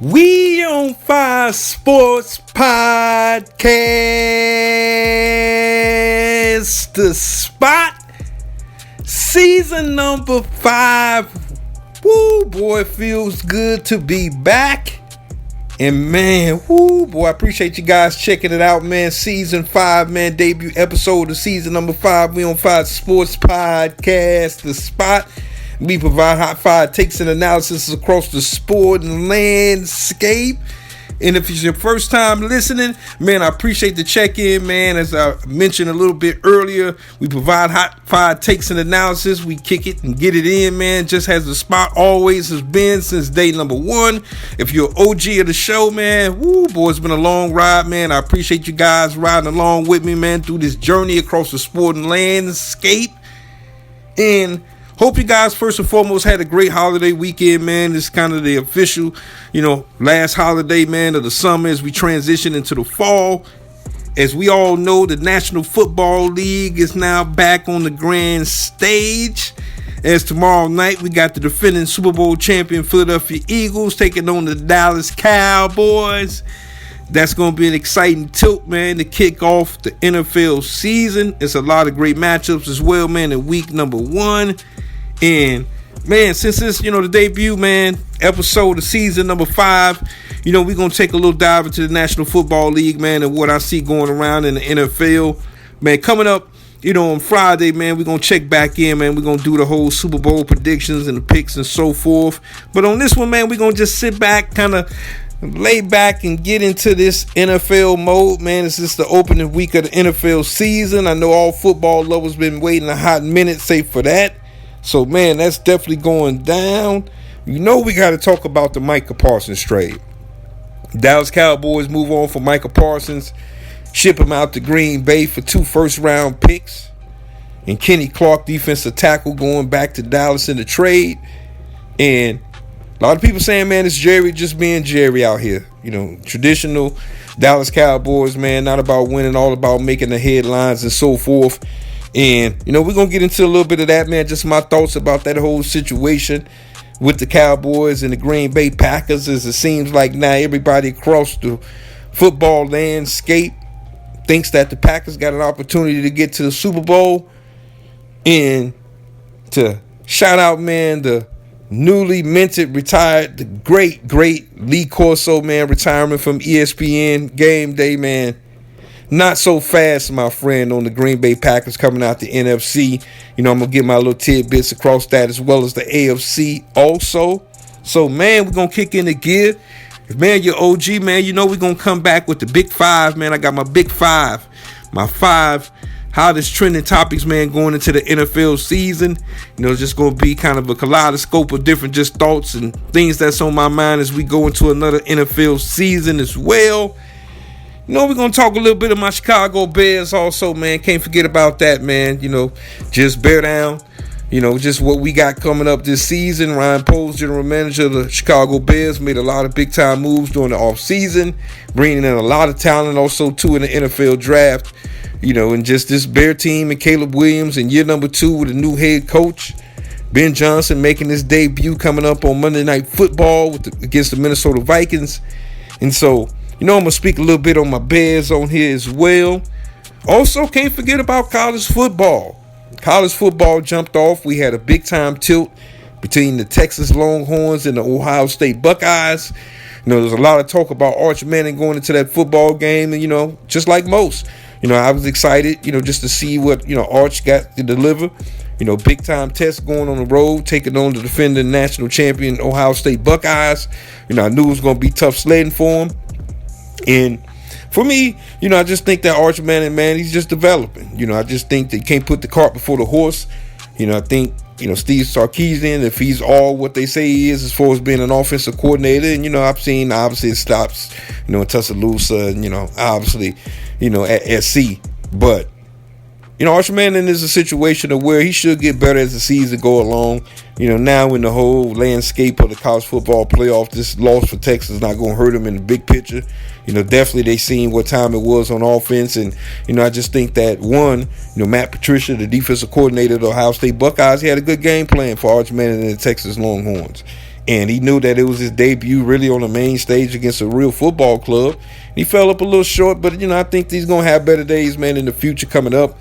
We on Fire Sports Podcast, the spot, season number 5. Woo, boy, it feels good to be back. And man, woo, boy, I appreciate you guys checking it out, man. Season 5, man, debut episode of season number 5. We on Fire Sports Podcast, the spot. We provide hot fire takes and analysis across the sport and landscape. And if it's your first time listening, man, I appreciate the check-in, man. As I mentioned a little bit earlier, we provide hot fire takes and analysis. We kick it and get it in, man. Just as the spot always has been since day number 1. If you're an OG of the show, man, woo, boy, it's been a long ride, man. I appreciate you guys riding along with me, man, through this journey across the sport and landscape. And hope you guys, first and foremost, had a great holiday weekend, man. It's kind of the official, last holiday, man, of the summer as we transition into the fall. As we all know, the National Football League is now back on the grand stage. As tomorrow night, we got the defending Super Bowl champion Philadelphia Eagles taking on the Dallas Cowboys. That's going to be an exciting tilt, man, to kick off the NFL season. It's a lot of great matchups as well, man, in week number 1. And, man, since it's, the debut, man, episode of season number 5, we're going to take a little dive into the National Football League, man, and what I see going around in the NFL. Man, coming up, on Friday, man, we're going to check back in, man. We're going to do the whole Super Bowl predictions and the picks and so forth. But on this one, man, we're going to just sit back, kind of lay back and get into this NFL mode, man. It's just the opening week of the NFL season. I know all football lovers been waiting a hot minute, say for that. So, man, that's definitely going down. We got to talk about the Micah Parsons trade. Dallas Cowboys move on for Micah Parsons, ship him out to Green Bay for 2 first-round picks, and Kenny Clark, defensive tackle, going back to Dallas in the trade. And a lot of people saying, man, it's Jerry just being Jerry out here. Traditional Dallas Cowboys, man, not about winning, all about making the headlines and so forth. And, we're going to get into a little bit of that, man. Just my thoughts about that whole situation with the Cowboys and the Green Bay Packers, as it seems like now everybody across the football landscape thinks that the Packers got an opportunity to get to the Super Bowl. And to shout out, man, the newly minted, retired, the great Lee Corso, man, retirement from ESPN Game Day, man. Not so fast, my friend, on the Green Bay Packers coming out the NFC. I'm going to get my little tidbits across that as well as the AFC also. So, man, we're going to kick in the gear. If, man, you're OG, man, we're going to come back with the Big 5, man. I got my Big 5. My 5 hottest trending topics, man, going into the NFL season. It's just going to be kind of a kaleidoscope of different just thoughts and things that's on my mind as we go into another NFL season as well. We're going to talk a little bit of my Chicago Bears also, man. Can't forget about that, man. Just bear down. Just what we got coming up this season. Ryan Poles, general manager of the Chicago Bears, made a lot of big-time moves during the offseason, bringing in a lot of talent also, too, in the NFL draft. And just this Bear team and Caleb Williams in year number 2 with a new head coach. Ben Johnson making his debut coming up on Monday Night Football against the Minnesota Vikings. And so, I'm going to speak a little bit on my Bears on here as well. Also, can't forget about college football. College football jumped off. We had a big-time tilt between the Texas Longhorns and the Ohio State Buckeyes. There's a lot of talk about Arch Manning going into that football game. And, just like most, I was excited, just to see what, Arch got to deliver. Big-time test going on the road, taking on the defending national champion Ohio State Buckeyes. I knew it was going to be tough sledding for him. And for me, I just think that Arch Manning, man, he's just developing. I just think that you can't put the cart before the horse. I think, Steve Sarkisian, if he's all what they say he is as far as being an offensive coordinator, and, I've seen, obviously, it stops, in Tuscaloosa and, obviously, at SC. But, Arch Manning is a situation of where he should get better as the season go along. Now in the whole landscape of the college football playoff, this loss for Texas is not going to hurt him in the big picture. Definitely they seen what time it was on offense. And, I just think that, one, Matt Patricia, the defensive coordinator of the Ohio State Buckeyes, he had a good game plan for Arch Manning and the Texas Longhorns. And he knew that it was his debut really on the main stage against a real football club. He fell up a little short, but, I think he's going to have better days, man, in the future coming up.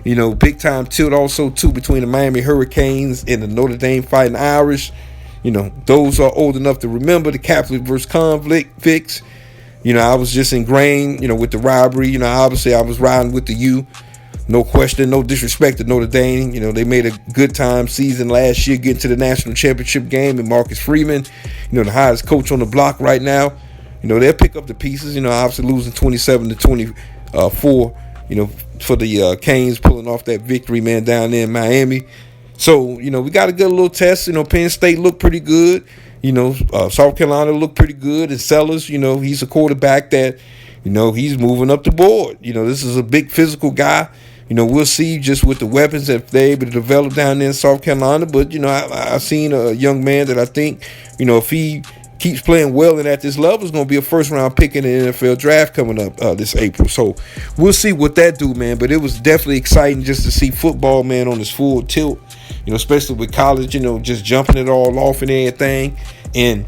Big time tilt also, too, between the Miami Hurricanes and the Notre Dame Fighting Irish. Those are old enough to remember the Catholic versus convicts. I was just ingrained, with the rivalry. Obviously I was riding with the U. No question, no disrespect to Notre Dame. They made a good time season last year, getting to the national championship game. And Marcus Freeman, the highest coach on the block right now. They'll pick up the pieces. Obviously losing 27-24. For the Canes pulling off that victory, man, down there in Miami. So we got a good little test. Penn State looked pretty good. South Carolina looked pretty good. And Sellers, he's a quarterback that, he's moving up the board. This is a big physical guy. We'll see just with the weapons that they're able to develop down there in South Carolina. But, I've seen a young man that I think, if he keeps playing well and at this level, is going to be a first-round pick in the NFL draft coming up this April. So we'll see what that do, man. But it was definitely exciting just to see football, man, on its full tilt, especially with college, just jumping it all off and everything. And,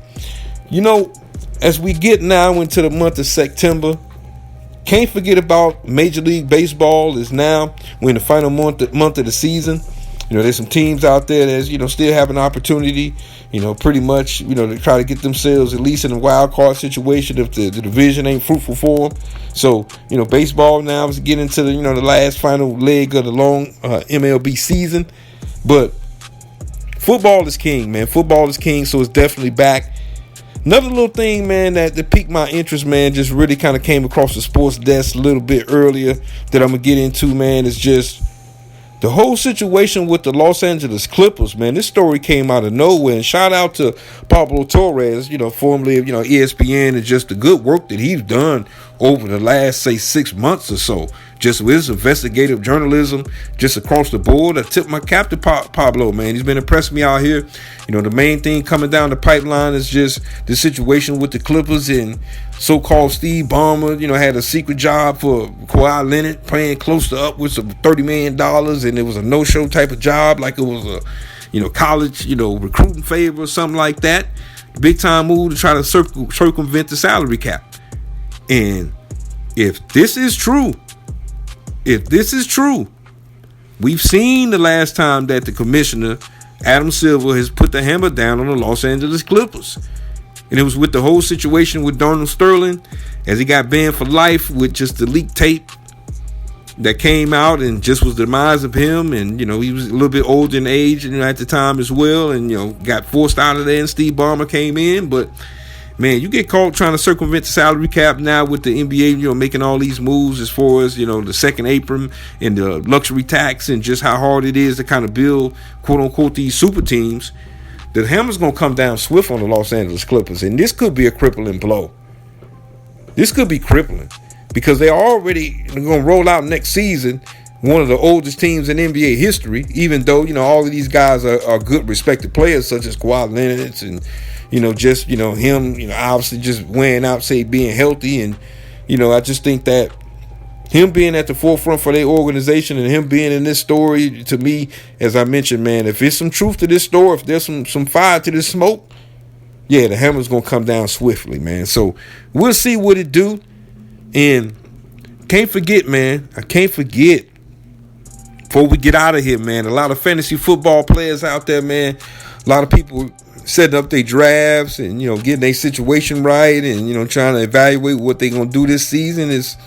as we get now into the month of September, can't forget about Major League Baseball is now. We're in the final month of the season. There's some teams out there that's, still have an opportunity, pretty much, to try to get themselves at least in a wild card situation if the division ain't fruitful for them. So, baseball now is getting to the, the last final leg of the long MLB season. But football is king, man. Football is king, so it's definitely back. Another little thing, man, that piqued my interest, man, just really kind of came across the sports desk a little bit earlier that I'm going to get into, man, is just the whole situation with the Los Angeles Clippers, man. This story came out of nowhere. And shout out to Pablo Torres, formerly of, ESPN, and just the good work that he's done over the last, say, 6 months or so. Just with his investigative journalism, just across the board. I tip my cap to Pablo, man. He's been impressing me out here. The main thing coming down the pipeline is just the situation with the Clippers and so-called Steve Ballmer, had a secret job for Kawhi Leonard, paying close to upwards of $30 million, and it was a no-show type of job, like it was a, college, recruiting favor or something like that. Big-time move to try to circumvent the salary cap. And if this is true, we've seen the last time that the commissioner, Adam Silver, has put the hammer down on the Los Angeles Clippers. And it was with the whole situation with Donald Sterling, as he got banned for life with just the leaked tape that came out and just was the demise of him. And, he was a little bit older in age at the time as well, and, got forced out of there, and Steve Ballmer came in. But, man, you get caught trying to circumvent the salary cap now with the NBA, making all these moves as far as, the second apron and the luxury tax and just how hard it is to kind of build, quote unquote, these super teams. The hammer's going to come down swift on the Los Angeles Clippers. And this could be a crippling blow. This could be crippling because they're already going to roll out next season one of the oldest teams in NBA history, even though, all of these guys are good, respected players such as Kawhi Leonard and, him, obviously just weighing out, say, being healthy. And, I just think that him being at the forefront for their organization and him being in this story, to me, as I mentioned, man, if there's some truth to this story, if there's some fire to this smoke, yeah, the hammer's going to come down swiftly, man. So we'll see what it do. And can't forget, man, before we get out of here, man, a lot of fantasy football players out there, man, a lot of people setting up their drafts and, getting their situation right and, trying to evaluate what they're going to do this season is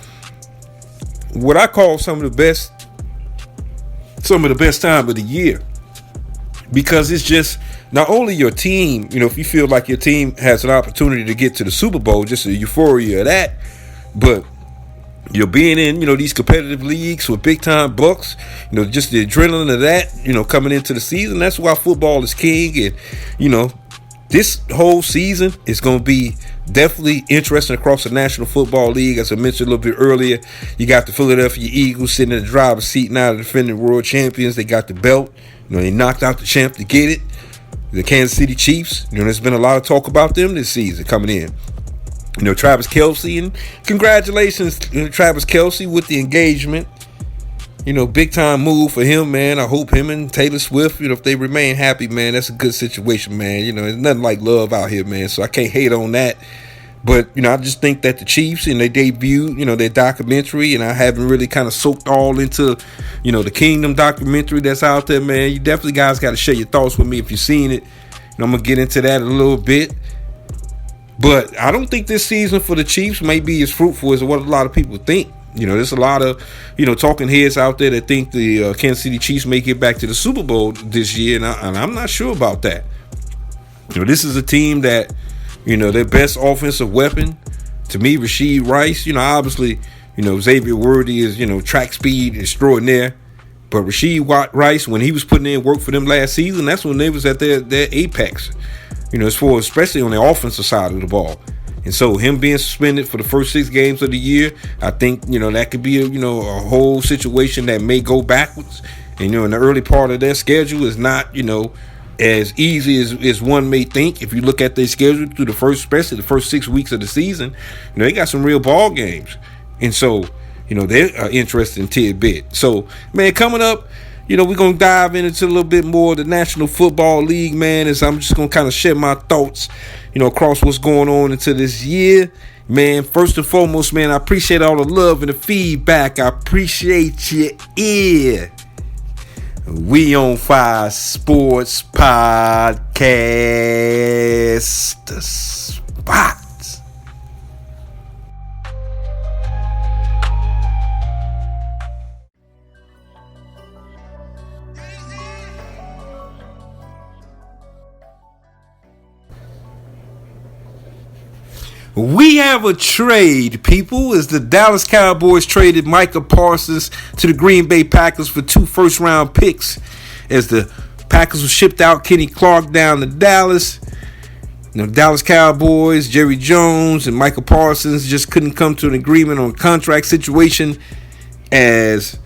what I call some of the best time of the year, because it's just not only your team, if you feel like your team has an opportunity to get to the Super Bowl, just the euphoria of that, but you're being in, these competitive leagues with big time bucks, just the adrenaline of that, coming into the season. That's why football is king. And, this whole season is going to be definitely interesting across the National Football League. As I mentioned a little bit earlier, you got the Philadelphia Eagles sitting in the driver's seat now, the defending world champions. They got the belt. They knocked out the champ to get it. The Kansas City Chiefs, there's been a lot of talk about them this season coming in. Travis Kelce, and congratulations, Travis Kelce, with the engagement Big time move for him, man. I hope him and Taylor Swift, if they remain happy, man, that's a good situation, man. There's nothing like love out here, man. So I can't hate on that. But, I just think that the Chiefs, and they debuted, their documentary, and I haven't really kind of soaked all into, the Kingdom documentary that's out there, man. You definitely guys got to share your thoughts with me if you've seen it. I'm going to get into that a little bit. But I don't think this season for the Chiefs may be as fruitful as what a lot of people think. There's a lot of, talking heads out there that think the Kansas City Chiefs may get back to the Super Bowl this year, and I'm not sure about that. This is a team that, their best offensive weapon, to me, Rashee Rice. Obviously, Xavier Worthy is, track speed extraordinaire. But Rashee Rice, when he was putting in work for them last season, that's when they was at their apex. Especially on the offensive side of the ball. And so him being suspended for the first 6 games of the year, I think, that could be, a whole situation that may go backwards. And, in the early part of their schedule is not, as easy as one may think. If you look at their schedule through especially the first 6 weeks of the season, they got some real ball games. And so, they're an interesting tidbit. So, man, coming up, we're going to dive into a little bit more of the National Football League, man, as I'm just going to kind of share my thoughts, across what's going on into this year. Man, first and foremost, man, I appreciate all the love and the feedback. I appreciate your ear. We on Fire Sports Podcast, the spot. We have a trade, people, as the Dallas Cowboys traded Micah Parsons to the Green Bay Packers for 2 first-round picks. As the Packers were shipped out Kenny Clark down to Dallas. Dallas Cowboys, Jerry Jones, and Micah Parsons just couldn't come to an agreement on a contract situation. As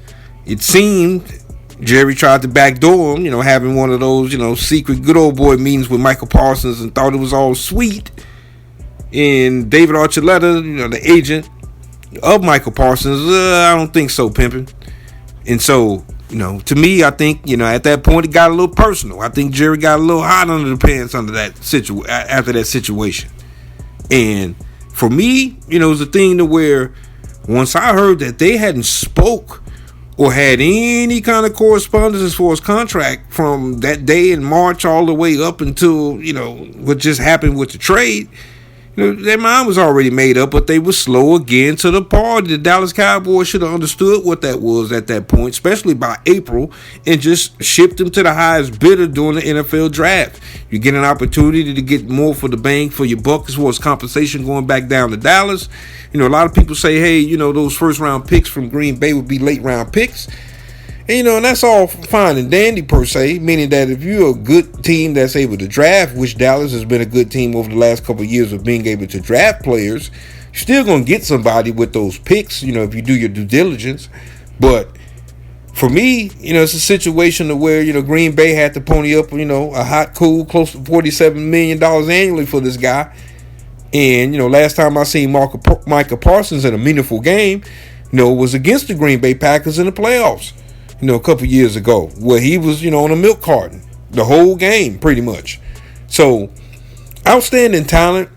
it seemed, Jerry tried to backdoor him, having one of those, secret good old boy meetings with Micah Parsons and thought it was all sweet. And David Archuleta, the agent of Michael Parsons, I don't think so, pimping. And so, to me, I think, at that point it got a little personal. I think Jerry got a little hot under the pants after that situation. And for me, it was a thing to where once I heard that they hadn't spoke or had any kind of correspondence as far as contract from that day in March all the way up until, what just happened with the trade, their mind was already made up, but they were slow again to the party. The Dallas Cowboys should have understood what that was at that point, especially by April, and just shipped them to the highest bidder during the NFL draft. You get an opportunity to get more for the bang for your buck as far as compensation going back down to Dallas. A lot of people say, hey, those first-round picks from Green Bay would be late-round picks. And, and that's all fine and dandy per se, meaning that if you're a good team that's able to draft, which Dallas has been a good team over the last couple of years of being able to draft players, you're still going to get somebody with those picks, if you do your due diligence. But for me, it's a situation to where, Green Bay had to pony up, a hot, cool, close to $47 million annually for this guy. And, last time I seen Micah Parsons in a meaningful game, was against the Green Bay Packers in the playoffs. A couple years ago, where he was, on a milk carton the whole game, pretty much. So, outstanding talent.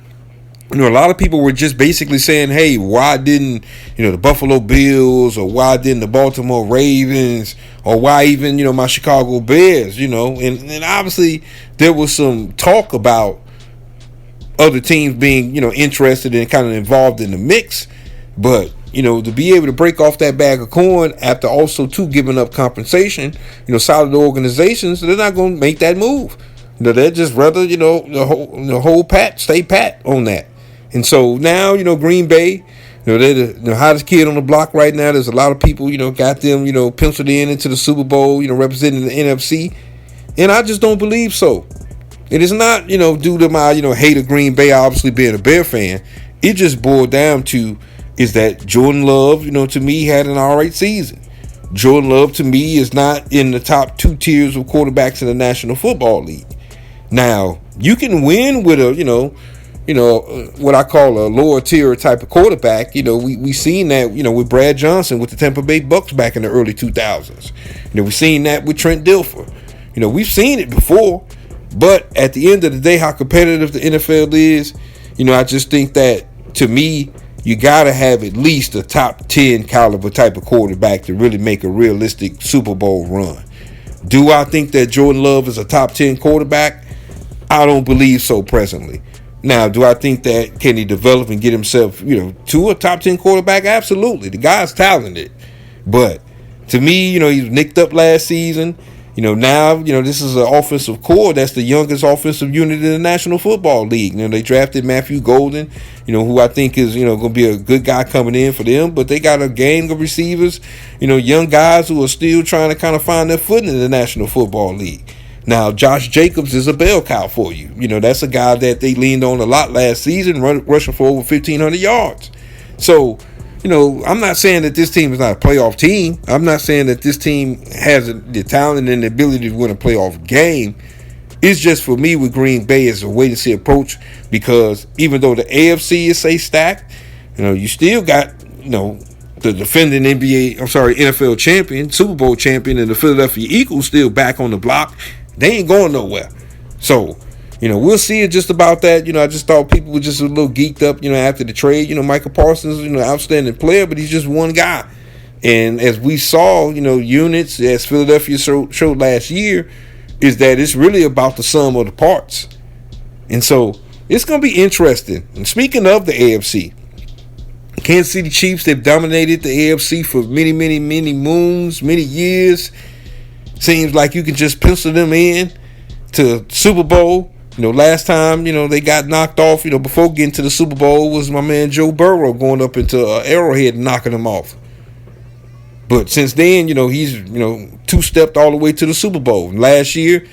A lot of people were just basically saying, hey, why didn't, the Buffalo Bills, or why didn't the Baltimore Ravens, or why even, my Chicago Bears, and obviously there was some talk about other teams being, interested and kind of involved in the mix, but to be able to break off that bag of corn after also too giving up compensation, solid organizations, they're not going to make that move. They're just rather, the whole stay pat on that. And so now, Green Bay, they're the hottest kid on the block right now. There's a lot of people, got them, penciled into the Super Bowl, representing the NFC. And I just don't believe so. It is not, due to my, hate of Green Bay, obviously being a Bear fan. It just boiled down to is that Jordan Love, to me, had an all right season. Jordan Love, to me, is not in the top 2 tiers of quarterbacks in the National Football League. Now, you can win with a, what I call a lower tier type of quarterback. We seen that, with Brad Johnson with the Tampa Bay Bucks back in the early 2000s. We seen that with Trent Dilfer. We've seen it before, but at the end of the day, how competitive the NFL is, I just think that, to me, you got to have at least a top 10 caliber type of quarterback to really make a realistic Super Bowl run. Do I think that Jordan Love is a top 10 quarterback? I don't believe so presently. Now, do I think that can he develop and get himself, to a top 10 quarterback? Absolutely. The guy's talented. But to me, he was nicked up last season. Now, this is an offensive core that's the youngest offensive unit in the National Football League. They drafted Matthew Golden, who I think is, going to be a good guy coming in for them. But they got a gang of receivers, young guys who are still trying to kind of find their footing in the National Football League. Now, Josh Jacobs is a bell cow for you. That's a guy that they leaned on a lot last season, rushing for over 1,500 yards. So, I'm not saying that this team is not a playoff team. I'm not saying that this team has the talent and the ability to win a playoff game. It's just, for me, with Green Bay, is a wait-and-see approach, because even though the AFC is, say, stacked, you still got, the defending NFL champion, Super Bowl champion, and the Philadelphia Eagles still back on the block. They ain't going nowhere. So, we'll see it just about that. I just thought people were just a little geeked up, after the trade. Michael Parsons, outstanding player, but he's just one guy. And as we saw, units, as Philadelphia showed last year, is that it's really about the sum of the parts. And so it's going to be interesting. And speaking of the AFC, Kansas City Chiefs, they've dominated the AFC for many, many, many moons, many years. Seems like you can just pencil them in to Super Bowl. Last time, they got knocked off, before getting to the Super Bowl, was my man Joe Burrow going up into Arrowhead and knocking them off. But since then, he's, two-stepped all the way to the Super Bowl. And last year,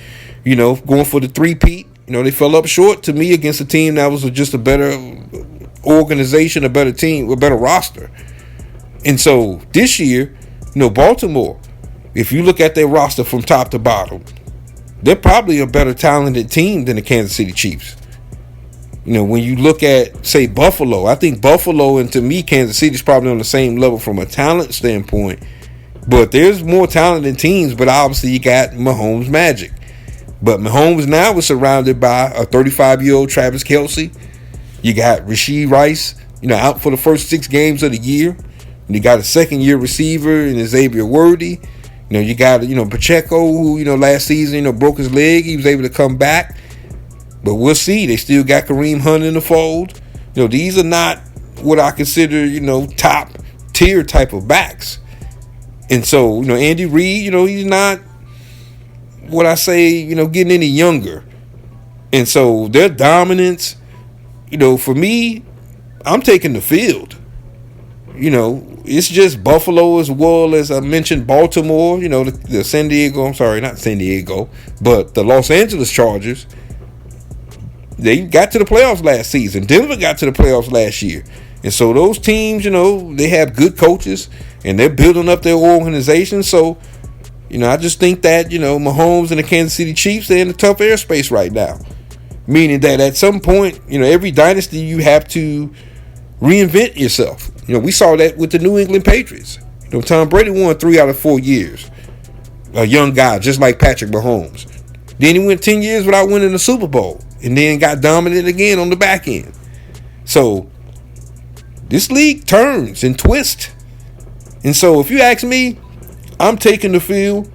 going for the three-peat, they fell up short to me against a team that was just a better organization, a better team, a better roster. And so this year, Baltimore, if you look at their roster from top to bottom, they're probably a better talented team than the Kansas City Chiefs. When you look at, say, Buffalo, I think Buffalo and, to me, Kansas City is probably on the same level from a talent standpoint. But there's more talented teams, but obviously you got Mahomes magic. But Mahomes now is surrounded by a 35-year-old Travis Kelce. You got Rashee Rice, out for the first 6 games of the year. And you got a second-year receiver in Xavier Worthy. You got, Pacheco, who, last season, broke his leg. He was able to come back. But we'll see. They still got Kareem Hunt in the fold. These are not what I consider, top tier type of backs. And so, Andy Reid, he's not what I say, getting any younger. And so their dominance, for me, I'm taking the field. It's just Buffalo, as well as I mentioned Baltimore, the San Diego, I'm sorry, not San Diego, but the Los Angeles Chargers. They got to the playoffs last season. Denver got to the playoffs last year. And so those teams, they have good coaches, and they're building up their organization. So, I just think that, Mahomes and the Kansas City Chiefs, they're in a tough airspace right now. Meaning that at some point, every dynasty, you have to reinvent yourself. We saw that with the New England Patriots. Tom Brady won 3 out of 4 years. A young guy, just like Patrick Mahomes. Then he went 10 years without winning the Super Bowl, and then got dominant again on the back end. So this league turns and twists. And so if you ask me, I'm taking the field.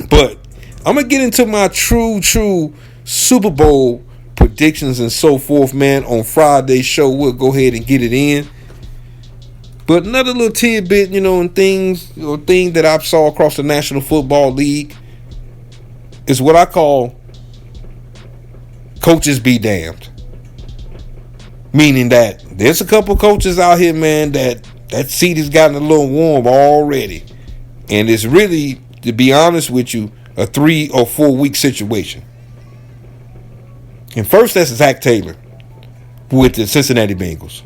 But I'm going to get into my true Super Bowl predictions and so forth, man, on Friday's show. We'll go ahead and get it in. But another little tidbit, and thing that I saw across the National Football League is what I call coaches be damned. Meaning that there's a couple coaches out here, man, that seat has gotten a little warm already. And it's really, to be honest with you, a 3 or 4 week situation. And first, that's Zach Taylor with the Cincinnati Bengals.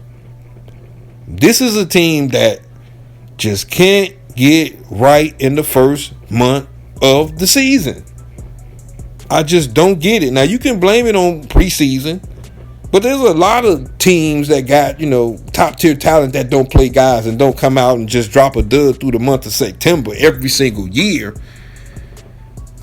This is a team that just can't get right in the first month of the season. I just don't get it. Now, you can blame it on preseason. But there's a lot of teams that got, top tier talent that don't play guys and don't come out and just drop a dud through the month of September every single year.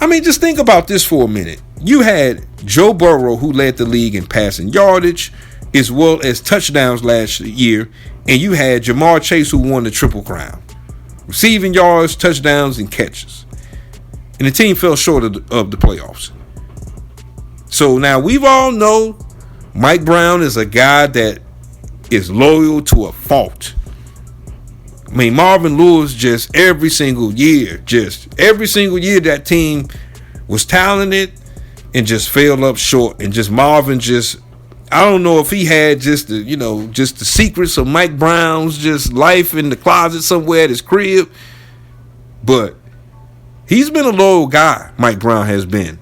I mean, just think about this for a minute. You had Joe Burrow, who led the league in passing yardage as well as touchdowns last year, and you had Jamar Chase, who won the Triple Crown. Receiving yards, touchdowns, and catches. And the team fell short of the playoffs. So now we've all know Mike Brown is a guy that is loyal to a fault. I mean, Marvin Lewis just every single year that team was talented and just fell up short. And just Marvin I don't know if he had just the secrets of Mike Brown's just life in the closet somewhere at his crib. But he's been a loyal guy, Mike Brown has been,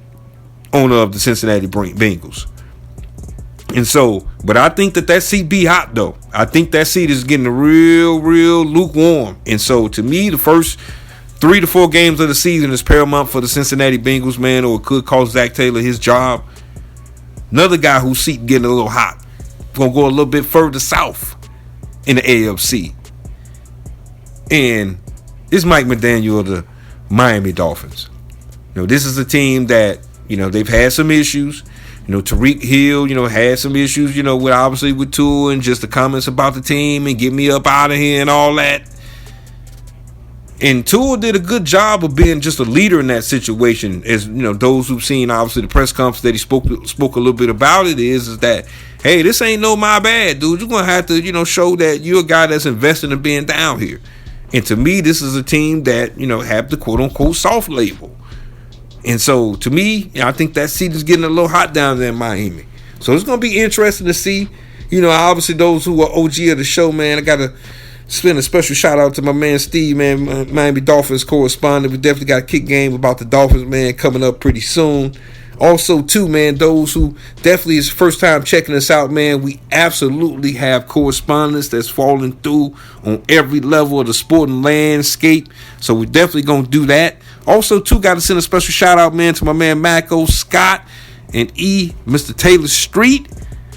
owner of the Cincinnati Bengals. And so, but I think that seat be hot, though. I think that seat is getting real lukewarm. And so, to me, the first 3 to 4 games of the season is paramount for the Cincinnati Bengals, man, or it could cost Zach Taylor his job. Another guy whose seat getting a little hot. Going to go a little bit further south in the AFC. And this is Mike McDaniel of the Miami Dolphins. This is a team that, they've had some issues. Tariq Hill, had some issues, with Tua and just the comments about the team and get me up out of here and all that. And Tua did a good job of being just a leader in that situation. As those who've seen obviously the press conference that he spoke a little bit about it is that, hey, this ain't no my bad, dude. You're gonna have to show that you're a guy that's investing in being down here. And to me, this is a team that have the quote unquote soft label. And so, to me, I think that seat is getting a little hot down there in Miami. So, it's going to be interesting to see. Obviously, those who are OG of the show, man, I got to send a special shout-out to my man Steve, man, Miami Dolphins correspondent. We definitely got a kick game about the Dolphins, man, coming up pretty soon. Also, too, man, those who definitely is first time checking us out, man, we absolutely have correspondence that's falling through on every level of the sporting landscape. So, we're definitely going to do that. Also, too, got to send a special shout out, man, to my man Mako Scott and Mr. Taylor Street.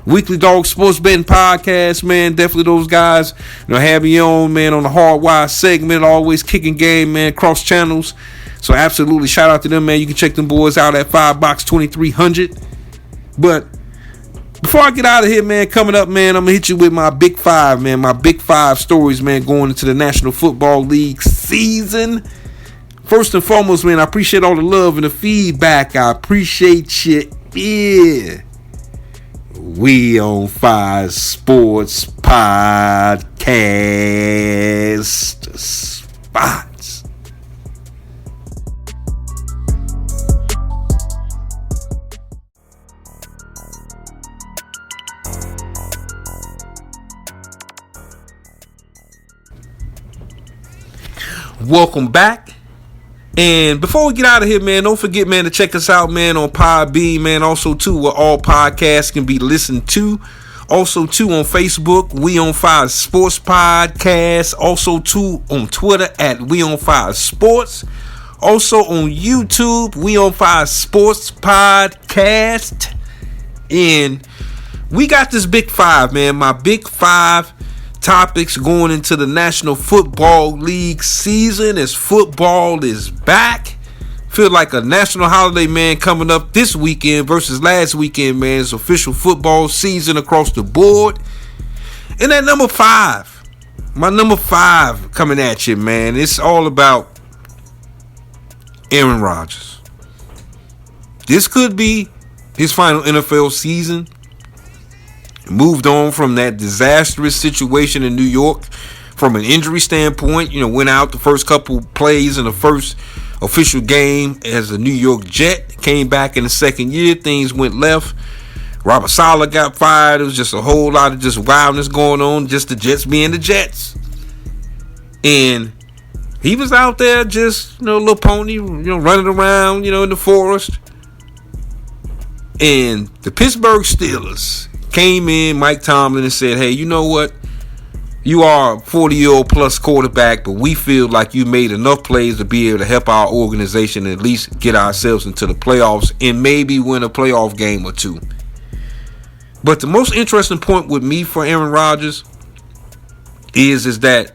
Weekly Dog Sports Betting Podcast, man. Definitely those guys, have me on, man, on the Hardwire segment. Always kicking game, man, cross channels. So, absolutely, shout out to them, man. You can check them boys out at 5box 2300. But before I get out of here, man, coming up, man, I'm going to hit you with my Big 5, man. My Big 5 stories, man, going into the National Football League season. First and foremost, man, I appreciate all the love and the feedback. I appreciate you. Yeah. We on Fire Sports Podcast Spots. Welcome back. And before we get out of here, man, don't forget, man, to check us out, man, on Podbean, man. Also, too, where all podcasts can be listened to. Also, too, on Facebook, We On Fire Sports Podcast. Also, too, on Twitter at We On Fire Sports. Also, on YouTube, We On Fire Sports Podcast. And we got this Big 5, man. My Big 5 topics going into the National Football League season as football is back. Feel like a national holiday, man, coming up this weekend versus last weekend, man. It's official football season across the board. And at number 5, my number 5 coming at you, man. It's all about Aaron Rodgers. This could be his final NFL season. Moved on from that disastrous situation in New York from an injury standpoint. Went out the first couple plays in the first official game as a New York Jet. Came back in the second year. Things went left. Robert Saleh got fired. It was just a whole lot of just wildness going on. Just the Jets being the Jets. And he was out there just, little pony, running around, in the forest. And the Pittsburgh Steelers came in, Mike Tomlin, and said, hey, you know what? You are a 40-year-old plus quarterback, but we feel like you made enough plays to be able to help our organization and at least get ourselves into the playoffs and maybe win a playoff game or two. But the most interesting point with me for Aaron Rodgers is that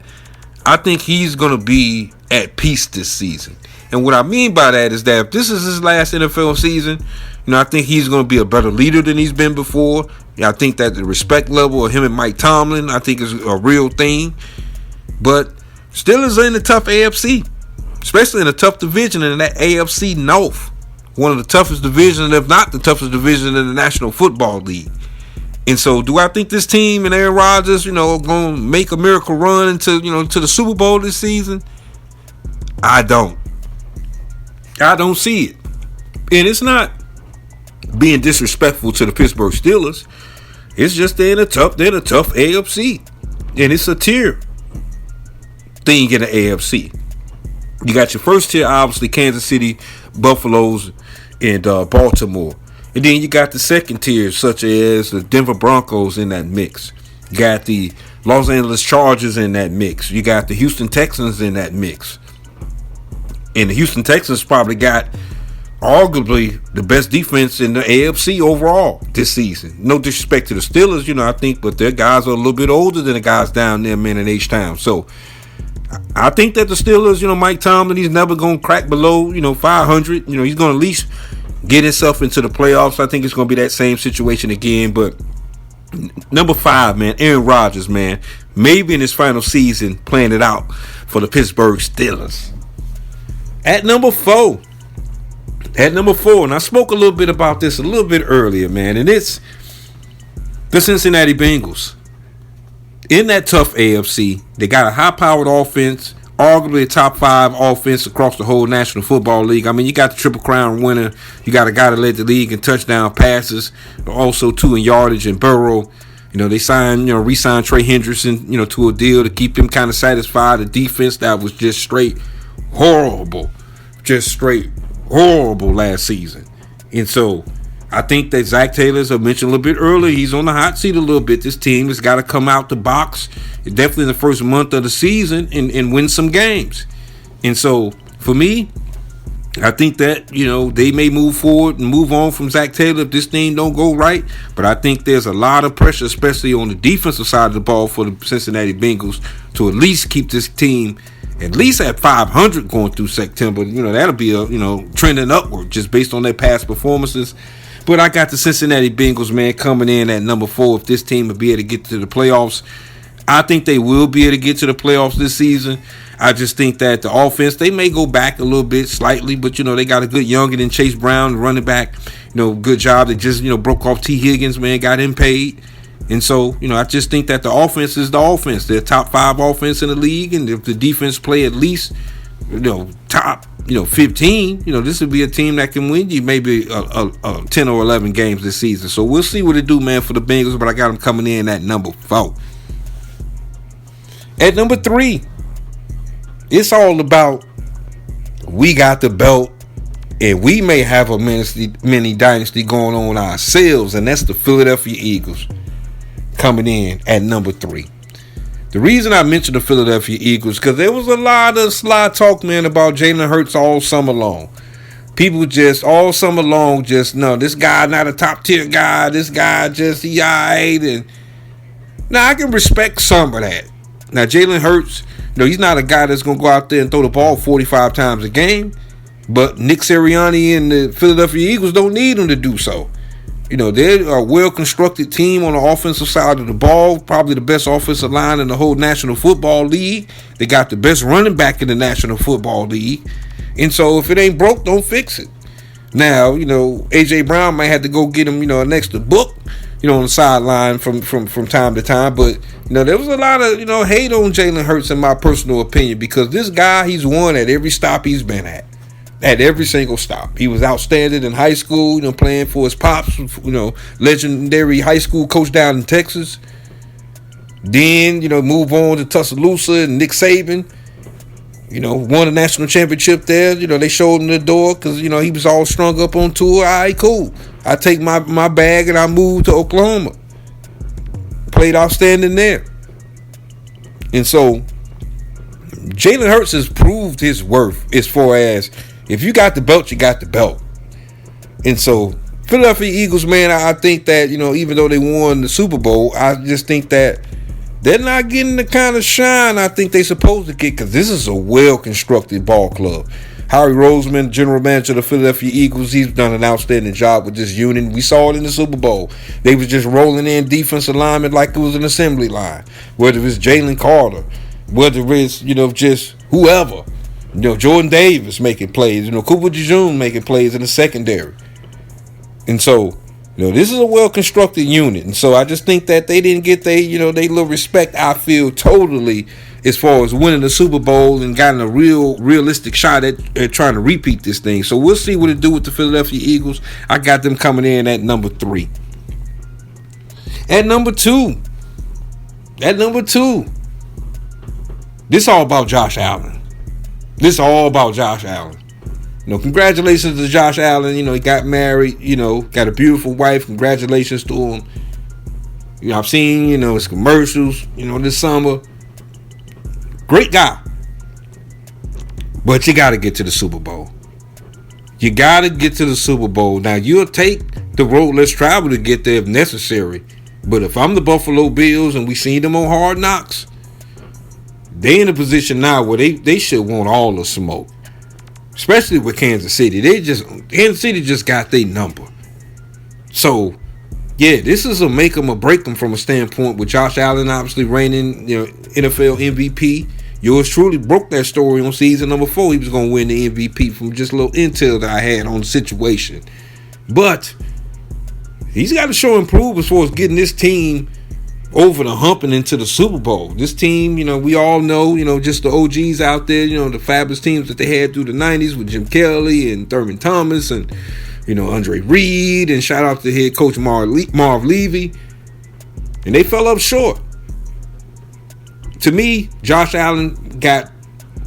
I think he's going to be at peace this season. And what I mean by that is that if this is his last NFL season, I think he's going to be a better leader than he's been before. I think that the respect level of him and Mike Tomlin, I think, is a real thing. But Steelers are in the tough AFC, especially in a tough division in that AFC North. One of the toughest divisions, if not the toughest division in the National Football League. And so, do I think this team and Aaron Rodgers, going to make a miracle run into, to the Super Bowl this season? I don't see it. And it's not being disrespectful to the Pittsburgh Steelers. It's just they're in a tough AFC. And it's a tier thing in the AFC. You got your first tier, obviously, Kansas City, Buffaloes, and Baltimore. And then you got the second tier, such as the Denver Broncos in that mix. You got the Los Angeles Chargers in that mix. You got the Houston Texans in that mix. And the Houston Texans probably got arguably the best defense in the AFC overall this season. No disrespect to the Steelers, I think, but their guys are a little bit older than the guys down there, man, in H-Town. So I think that the Steelers, Mike Tomlin, he's never going to crack below, 500. He's going to at least get himself into the playoffs. I think it's going to be that same situation again. But number 5, man, Aaron Rodgers, man, maybe in his final season playing it out for the Pittsburgh Steelers. At number 4, and I spoke a little bit about this a little bit earlier, man, and it's the Cincinnati Bengals. In that tough AFC, they got a high-powered offense, arguably a top 5 offense across the whole National Football League. I mean, you got the Triple Crown winner. You got a guy that led the league in touchdown passes, also 2 in yardage and Burrow. They re-signed Trey Hendrickson, to a deal to keep him kind of satisfied. A defense that was just straight horrible last season. And so I think that Zach Taylor, as I mentioned a little bit earlier, he's on the hot seat a little bit. This team has got to come out the box, definitely in the first month of the season, and win some games. And so, for me, I think that, they may move forward and move on from Zach Taylor if this thing don't go right. But I think there's a lot of pressure, especially on the defensive side of the ball for the Cincinnati Bengals, to at least keep this team at least at 500 going through September. That'll be trending upward just based on their past performances. But I got the Cincinnati Bengals, man, coming in at number 4. If this team will be able to get to the playoffs, I think they will be able to get to the playoffs this season. I just think that the offense, they may go back a little bit slightly, but, they got a good youngin' in Chase Brown, running back. Good job. They just, broke off T. Higgins, man, got him paid. And so, I just think that the offense is the offense. They're top 5 offense in the league. And if the defense play at least, top, 15, this would be a team that can win you maybe 10 or 11 games this season. So we'll see what it do, man, for the Bengals. But I got them coming in at number 4. At number 3, it's all about we got the belt. And we may have a mini dynasty going on ourselves. And that's the Philadelphia Eagles. Coming in at number 3. The reason I mentioned the Philadelphia Eagles, because there was a lot of sly talk, man, about Jalen Hurts all summer long. People just all summer long no, this guy not a top tier guy. This guy just he alright. And now I can respect some of that. Now Jalen Hurts, he's not a guy that's gonna go out there and throw the ball 45 times a game. But Nick Sirianni and the Philadelphia Eagles don't need him to do so. They're a well-constructed team on the offensive side of the ball, probably the best offensive line in the whole National Football League. They got the best running back in the National Football League. And so if it ain't broke, don't fix it. Now, A.J. Brown might have to go get him, an extra book, on the sideline from time to time. But, there was a lot of, hate on Jalen Hurts in my personal opinion because this guy, he's won at every stop he's been at. At every single stop. He was outstanding in high school, playing for his pops, legendary high school coach down in Texas. Then, move on to Tuscaloosa and Nick Saban. Won a national championship there. They showed him the door because, he was all strung up on tour. All right, cool. I take my bag and I moved to Oklahoma. Played outstanding there. And so, Jalen Hurts has proved his worth as far as if you got the belt, you got the belt. And so, Philadelphia Eagles, man, I think that, even though they won the Super Bowl, I just think that they're not getting the kind of shine I think they're supposed to get, because this is a well-constructed ball club. Howie Roseman, general manager of the Philadelphia Eagles, he's done an outstanding job with this unit. We saw it in the Super Bowl. They was just rolling in defensive linemen like it was an assembly line. Whether it's Jalen Carter, whether it's, just whoever. Jordan Davis making plays. Cooper DeJean making plays in the secondary. And so, this is a well-constructed unit. And so I just think that they didn't get they little respect, I feel, totally, as far as winning the Super Bowl and gotten a realistic shot at trying to repeat this thing. So we'll see what it do with the Philadelphia Eagles. I got them coming in at number 3. At number 2. This all about Josh Allen. Congratulations to Josh Allen. He got married, got a beautiful wife. Congratulations to him. I've seen, his commercials, this summer. Great guy. But you got to get to the Super Bowl. Now, you'll take the road less traveled to get there if necessary. But if I'm the Buffalo Bills and we seen them on Hard Knocks, they in a position now where they should want all the smoke. Especially with Kansas City. Kansas City just got their number. So, yeah, this is a make them or break them from a standpoint with Josh Allen obviously reigning, NFL MVP. Yours truly broke that story on season number 4. He was going to win the MVP from just a little intel that I had on the situation. But he's got to show improve as far as getting this team over the hump and into the Super Bowl. This team, we all know, just the OGs out there, the fabulous teams that they had through the 90s with Jim Kelly and Thurman Thomas and, Andre Reed, and shout out to head coach Marv Levy. And they fell up short. To me, Josh Allen got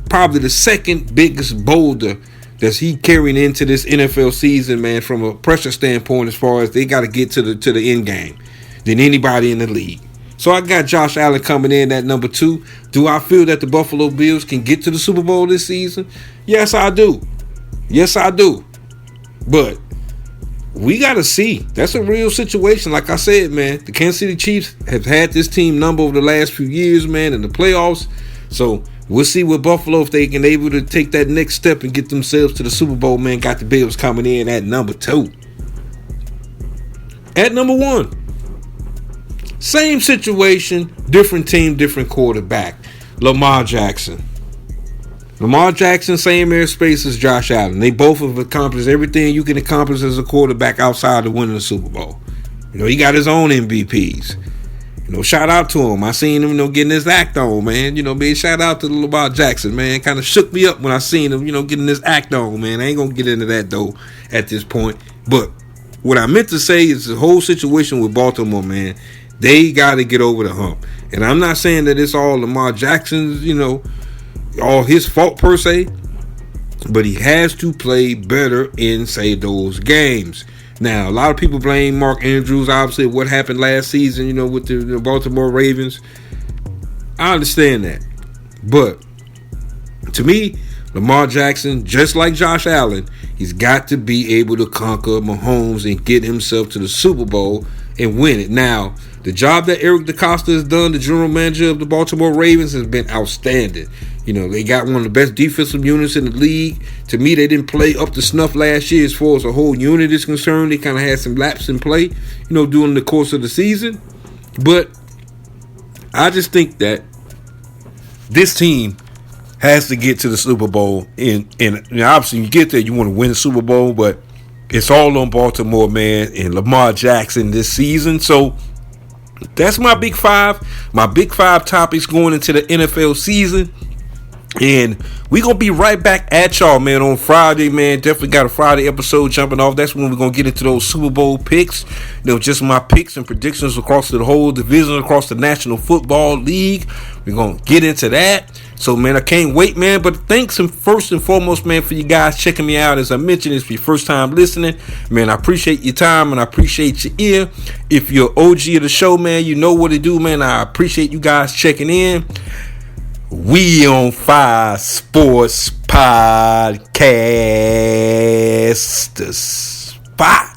probably the second biggest boulder that's he carrying into this NFL season, man, from a pressure standpoint, as far as they got to get to the end game than anybody in the league. So I got Josh Allen coming in at number 2. Do I feel that the Buffalo Bills can get to the Super Bowl this season? Yes, I do. But we got to see. That's a real situation. Like I said, man, the Kansas City Chiefs have had this team number over the last few years, man, in the playoffs. So we'll see with Buffalo if they can able to take that next step and get themselves to the Super Bowl, man. Got the Bills coming in at number 2. At number 1. Same situation, different team, different quarterback. Lamar Jackson, same airspace as Josh Allen. They both have accomplished everything you can accomplish as a quarterback outside of winning the Super Bowl. He got his own MVPs. Shout out to him. I seen him, getting his act on, man. Big shout out to Lamar Jackson, man. Kind of shook me up when I seen him, getting his act on, man. I ain't going to get into that, though, at this point. But what I meant to say is the whole situation with Baltimore, man. They got to get over the hump. And I'm not saying that it's all Lamar Jackson's, all his fault per se. But he has to play better in, say, those games. Now, a lot of people blame Mark Andrews, obviously, what happened last season, with the Baltimore Ravens. I understand that. But to me, Lamar Jackson, just like Josh Allen, he's got to be able to conquer Mahomes and get himself to the Super Bowl and win it. Now, the job that Eric DeCosta has done, the general manager of the Baltimore Ravens, has been outstanding. They got one of the best defensive units in the league. To me, they didn't play up to snuff last year as far as the whole unit is concerned. They kind of had some laps in play, during the course of the season. But I just think that this team has to get to the Super Bowl. And obviously, you get there, you want to win the Super Bowl, but it's all on Baltimore, man, and Lamar Jackson this season. So that's my big 5. My big 5 topics going into the NFL season. And we're going to be right back at y'all, man, on Friday, man. Definitely got a Friday episode jumping off. That's when we're going to get into those Super Bowl picks. Just my picks and predictions across the whole division, across the National Football League. We're going to get into that. So, man, I can't wait, man. But thanks first and foremost, man, for you guys checking me out. As I mentioned, it's your first time listening. Man, I appreciate your time and I appreciate your ear. If you're OG of the show, man, you know what to do, man. I appreciate you guys checking in. We on Fire Sports Podcast. The spot.